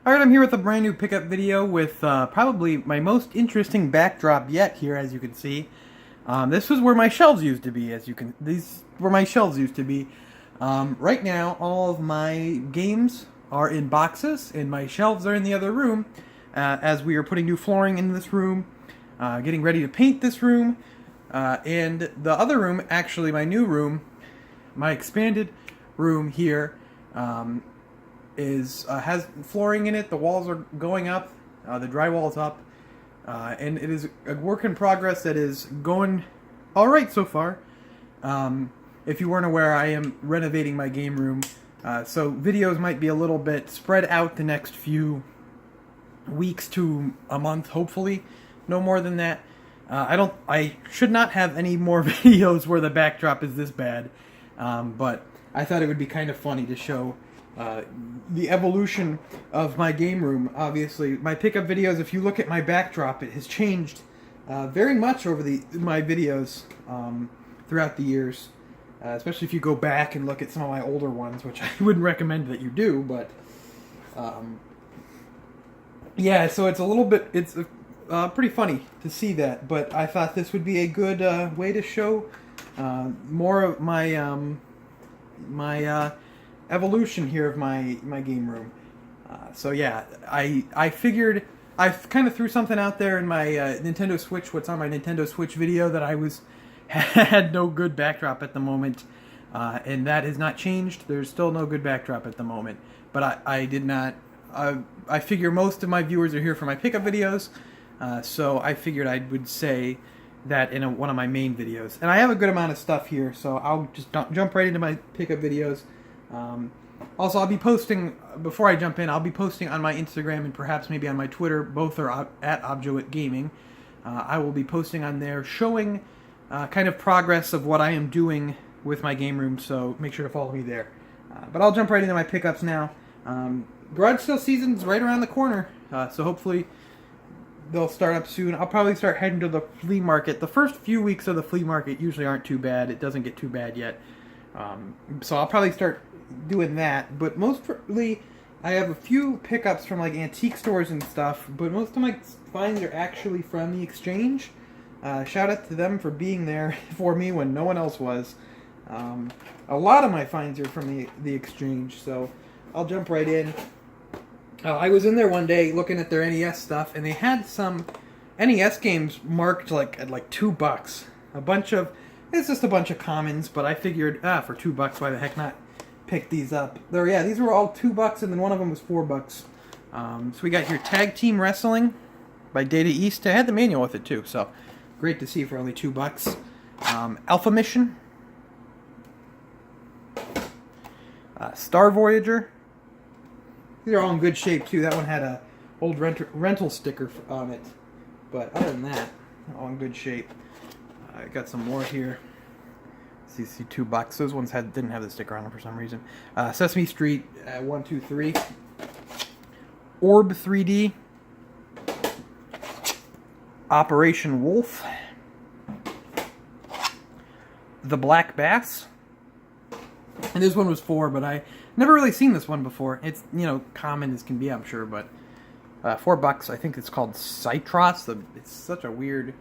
Alright, I'm here with a brand new pickup video with probably my most interesting backdrop yet here, as you can see. This was where my shelves used to be, these were my shelves used to be. Right now, all of my games are in boxes, and my shelves are in the other room, as we are putting new flooring in this room, getting ready to paint this room, and the other room, actually my new room, my expanded room here, has flooring in it. The walls are going up, the drywall's up, and it is a work in progress that is going all right so far. If you weren't aware, I am renovating my game room, so videos might be a little bit spread out the next few weeks to a month, hopefully, no more than that. I should not have any more videos where the backdrop is this bad, but I thought it would be kind of funny to show the evolution of my game room. Obviously, my pickup videos, if you look at my backdrop, it has changed very much over my videos throughout the years, especially if you go back and look at some of my older ones, which I wouldn't recommend that you do, but yeah, so it's a little bit, it's pretty funny to see that, but I thought this would be a good way to show more of my evolution here of my game room. So yeah, I figured I kind of threw something out there in my Nintendo Switch, what's on my Nintendo Switch video, that I had no good backdrop at the moment, and that has not changed. There's still no good backdrop at the moment, but I did not. I figure most of my viewers are here for my pickup videos, so I figured I would say that in one of my main videos. And I have a good amount of stuff here, so I'll just jump right into my pickup videos. Also, I'll be posting, before I jump in, I'll be posting on my Instagram and perhaps maybe on my Twitter. Both are at Objoit Gaming. I will be posting on there showing kind of progress of what I am doing with my game room, so make sure to follow me there. But I'll jump right into my pickups now. Garage sale season's right around the corner, so hopefully they'll start up soon. I'll probably start heading to the flea market. The first few weeks of the flea market usually aren't too bad. It doesn't get too bad yet. So I'll probably start doing that, but mostly I have a few pickups from like antique stores and stuff, but most of my finds are actually from the exchange. Shout out to them for being there for me when no one else was. A lot of my finds are from the exchange, so I'll jump right in. I was in there one day looking at their NES stuff, and they had some NES games marked at like $2. It's just a bunch of commons, but I figured, for $2, why the heck not pick these up? These were all $2, and then one of them was $4. So we got here Tag Team Wrestling by Data East. I had the manual with it too, so great to see for only $2. Alpha Mission, Star Voyager. These are all in good shape too. That one had a old rental sticker on it, but other than that, all in good shape. I got some more here. See $2. Those ones didn't have the sticker on them for some reason. Sesame Street 1, 2, 3. Orb 3D. Operation Wolf. The Black Bass. And this one was $4, but I never really seen this one before. It's, common as can be, I'm sure, but $4. I think it's called Cytros. It's such a weird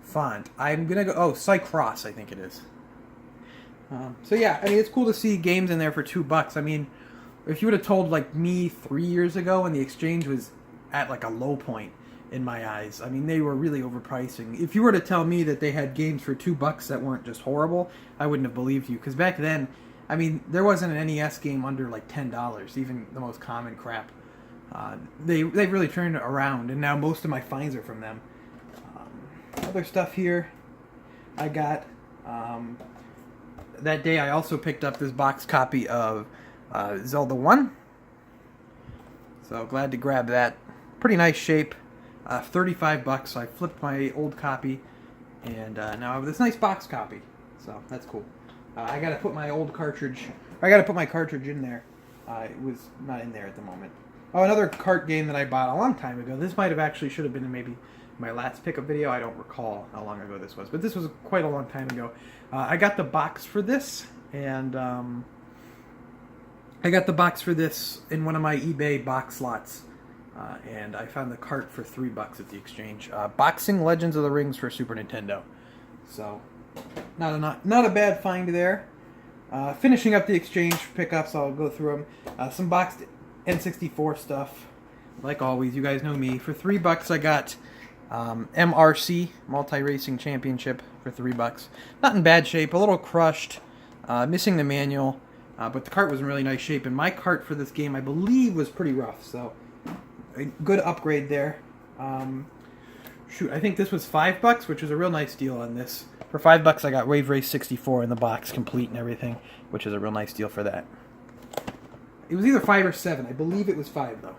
font. I'm gonna go. Oh, Cycross, I think it is. So yeah, I mean, it's cool to see games in there for $2. I mean, if you would have told me 3 years ago when the exchange was at a low point in my eyes, I mean, they were really overpricing. If you were to tell me that they had games for $2 that weren't just horrible, I wouldn't have believed you. Because back then, I mean, there wasn't an NES game under $10, even the most common crap. They've really turned it around, and now most of my finds are from them. Other stuff here, I got, that day I also picked up this box copy of Zelda 1. So glad to grab that. Pretty nice shape. $35. I flipped my old copy, and now I have this nice box copy. So that's cool. I gotta put my old cartridge, I gotta put my cartridge in there. It was not in there at the moment. Oh, another cart game that I bought a long time ago. This might have actually should have been maybe my last pickup video. I don't recall how long ago this was, but this was quite a long time ago. I got the box for this, and I got the box for this in one of my eBay box slots, and I found the cart for $3 at the exchange. Boxing Legends of the Rings for Super Nintendo. So, not a bad find there. Finishing up the exchange pickups, I'll go through them. Some boxed N64 stuff, like always. You guys know me. For $3, I got MRC Multi Racing Championship for $3. Not in bad shape, a little crushed, missing the manual, but the cart was in really nice shape. And my cart for this game, I believe, was pretty rough. So, a good upgrade there. Shoot, I think this was $5, which was a real nice deal on this. For $5, I got Wave Race 64 in the box, complete and everything, which is a real nice deal for that. It was either 5 or 7. I believe it was 5, though.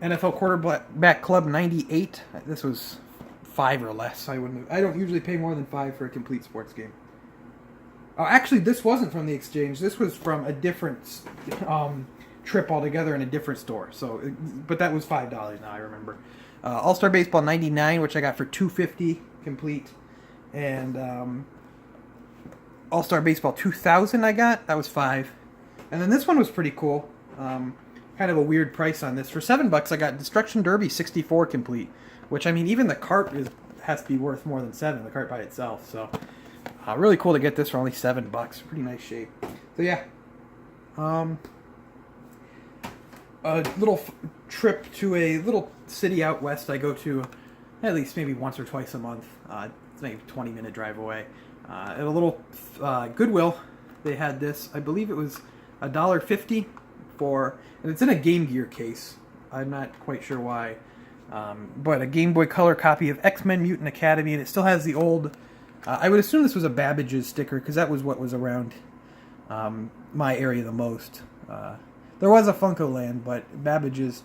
NFL Quarterback Club 98. This was 5 or less. I don't usually pay more than 5 for a complete sports game. Oh, actually, this wasn't from the exchange. This was from a different trip altogether in a different store. So, but that was $5 now, I remember. All-Star Baseball 99, which I got for $250 complete. And All-Star Baseball 2000 I got. That was $5. And then this one was pretty cool. Kind of a weird price on this. For $7, I got Destruction Derby 64 complete. Which, I mean, even the cart has to be worth more than $7, the cart by itself. So, really cool to get this for only $7. Pretty nice shape. So, yeah. A little trip to a little city out west I go to at least maybe once or twice a month. It's maybe a 20-minute drive away. At a little Goodwill, they had this. I believe it was $1.50 for, and it's in a Game Gear case. I'm not quite sure why. But a Game Boy Color copy of X-Men Mutant Academy, and it still has the old, I would assume this was a Babbage's sticker, because that was what was around my area the most. There was a Funko Land, but Babbage's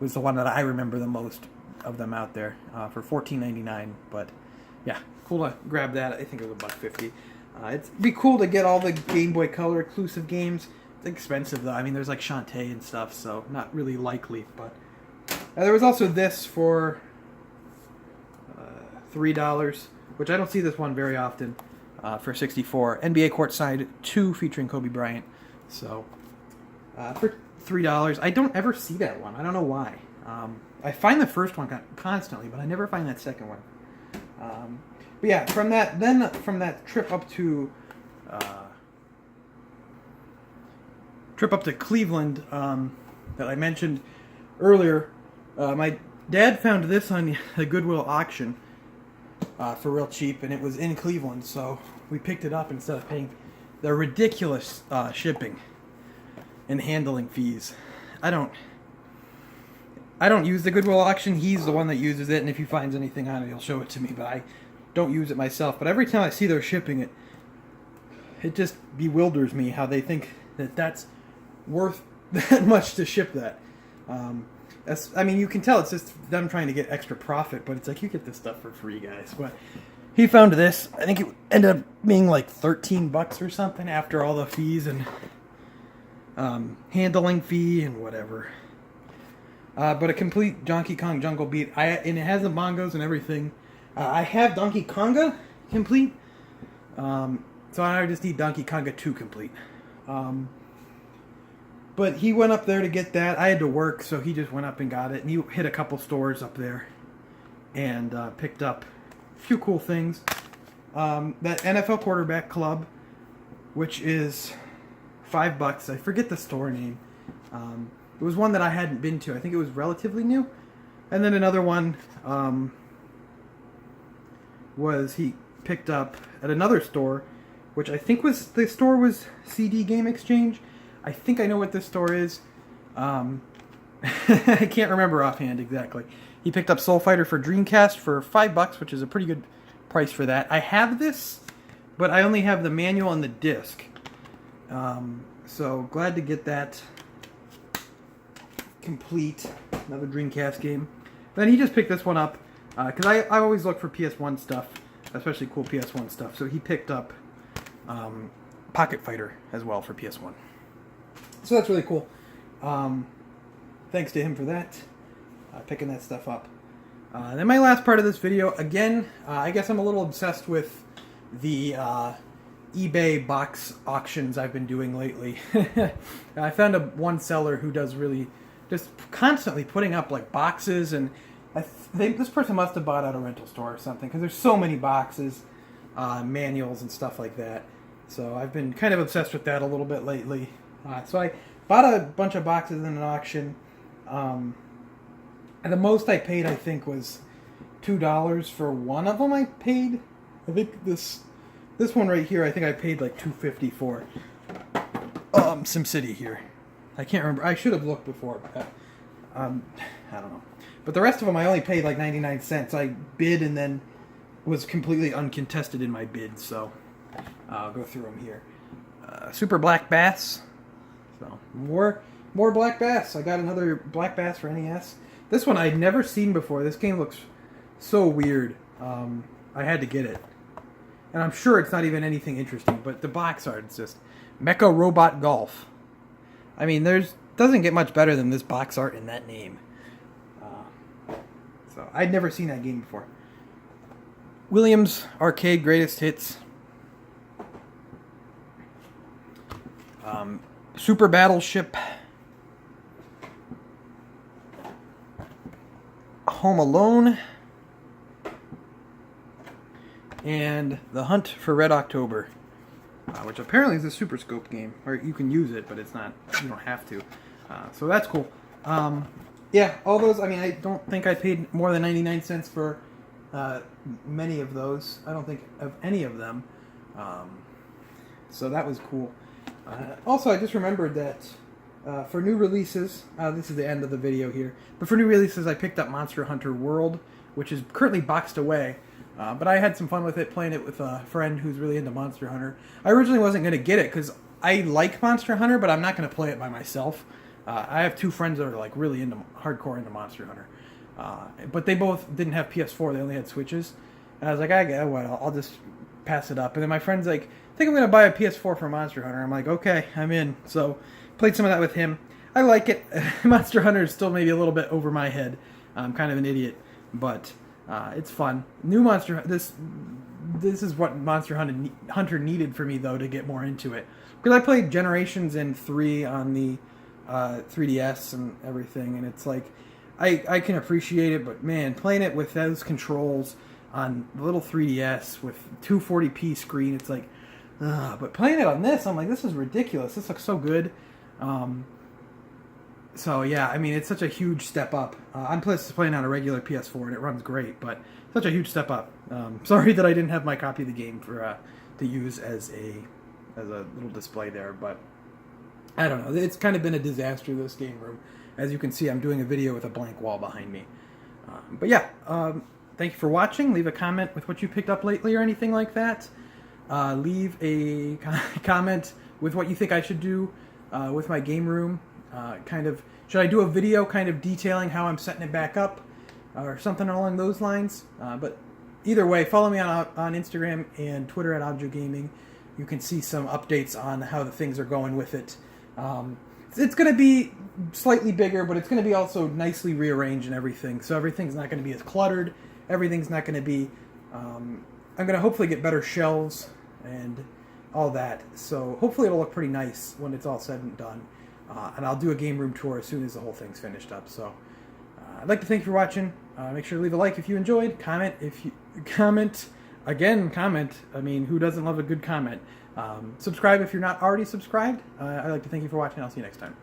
was the one that I remember the most of them out there for $14.99. But yeah, cool to grab that. I think it was $1.50. It'd be cool to get all the Game Boy Color exclusive games. It's expensive though. I mean, there's like Shantae and stuff, so not really likely. But there was also this for $3, which I don't see this one very often. For $64, NBA Courtside 2 featuring Kobe Bryant. So. For $3. I don't ever see that one. I don't know why. I find the first one constantly, but I never find that second one. But yeah, from that trip up to Cleveland that I mentioned earlier, my dad found this on the Goodwill auction for real cheap, and it was in Cleveland, so we picked it up instead of paying the ridiculous shipping and handling fees. I don't use the Goodwill auction. He's the one that uses it, and if he finds anything on it, he'll show it to me, but I don't use it myself. But every time I see they're shipping it, it just bewilders me how they think that that's worth that much to ship that. I mean, you can tell it's just them trying to get extra profit, but it's like, you get this stuff for free, guys. But he found this. I think it ended up being like $13 or something after all the fees and handling fee and whatever. But a complete Donkey Kong Jungle Beat. And it has the bongos and everything. I have Donkey Konga complete. So I just need Donkey Konga 2 complete. But he went up there to get that. I had to work, so he just went up and got it. And he hit a couple stores up there and picked up a few cool things. That NFL Quarterback Club, which is $5. I forget the store name. It was one that I hadn't been to. I think it was relatively new. And then another one was he picked up at another store, which I think was CD Game Exchange. I think I know what this store is. I can't remember offhand exactly. He picked up Soul Fighter for Dreamcast for $5, which is a pretty good price for that. I have this, but I only have the manual and the disc. So glad to get that complete. Another Dreamcast game. Then he just picked this one up because I always look for PS1 stuff, especially cool PS1 stuff. So he picked up Pocket Fighter as well for PS1. So that's really cool. Thanks to him for that, picking that stuff up. Then my last part of this video, again, I guess I'm a little obsessed with the eBay box auctions I've been doing lately. I found one seller who does really just constantly putting up like boxes, and this person must have bought at a rental store or something, because there's so many boxes, manuals and stuff like that. So I've been kind of obsessed with that a little bit lately. So I bought a bunch of boxes in an auction, and the most I paid, I think, was $2 for one of them. I think this one right here, I think I paid like $2.50 for. SimCity here. I can't remember. I should have looked before, but I don't know. But the rest of them I only paid like 99 cents. I bid and then was completely uncontested in my bid, so I'll go through them here. Super Black Bass. So more Black Bass. I got another Black Bass for NES. This one I'd never seen before. This game looks so weird. I had to get it. And I'm sure it's not even anything interesting, but the box art is just Mecha Robot Golf. I mean, doesn't get much better than this box art and that name. So I'd never seen that game before. Williams Arcade Greatest Hits. Super Battleship. Home Alone. And The Hunt for Red October, which apparently is a Super Scope game, or you can use it, but it's not. You don't have to. So that's cool. Yeah, all those. I mean, I don't think I paid more than 99 cents for many of those. I don't think of any of them. So that was cool. Also, I just remembered that for new releases, this is the end of the video here. But for new releases, I picked up Monster Hunter World, which is currently boxed away. But I had some fun with it, playing it with a friend who's really into Monster Hunter. I originally wasn't going to get it because I like Monster Hunter, but I'm not going to play it by myself. I have two friends that are like really hardcore into Monster Hunter. But they both didn't have PS4, they only had Switches. And I was like, I'll just pass it up. And then my friend's like, I think I'm going to buy a PS4 for Monster Hunter. I'm like, okay, I'm in. So played some of that with him. I like it. Monster Hunter is still maybe a little bit over my head. I'm kind of an idiot, but it's fun. New Monster. This is what Monster Hunter needed for me though to get more into it, because I played Generations and 3 on the 3DS and everything, and it's like I can appreciate it, but man, playing it with those controls on the little 3DS with 240p screen, it's like, but playing it on this, I'm like, this is ridiculous. This looks so good. So yeah, I mean, it's such a huge step up. I'm playing on a regular PS4 and it runs great, but such a huge step up. Sorry that I didn't have my copy of the game for to use as a little display there, but I don't know. It's kind of been a disaster, this game room. As you can see, I'm doing a video with a blank wall behind me. But yeah, thank you for watching. Leave a comment with what you picked up lately or anything like that. Leave a comment with what you think I should do with my game room. Should I do a video kind of detailing how I'm setting it back up or something along those lines? But either way, follow me on Instagram and Twitter at Objo Gaming. You can see some updates on how the things are going with it. It's going to be slightly bigger, but it's going to be also nicely rearranged and everything. So everything's not going to be as cluttered. Everything's not going to be... I'm going to hopefully get better shelves and all that. So hopefully it'll look pretty nice when it's all said and done. And I'll do a game room tour as soon as the whole thing's finished up. So I'd like to thank you for watching. Make sure to leave a like if you enjoyed. Comment if you... Comment. Again, comment. I mean, who doesn't love a good comment? Subscribe if you're not already subscribed. I'd like to thank you for watching. I'll see you next time.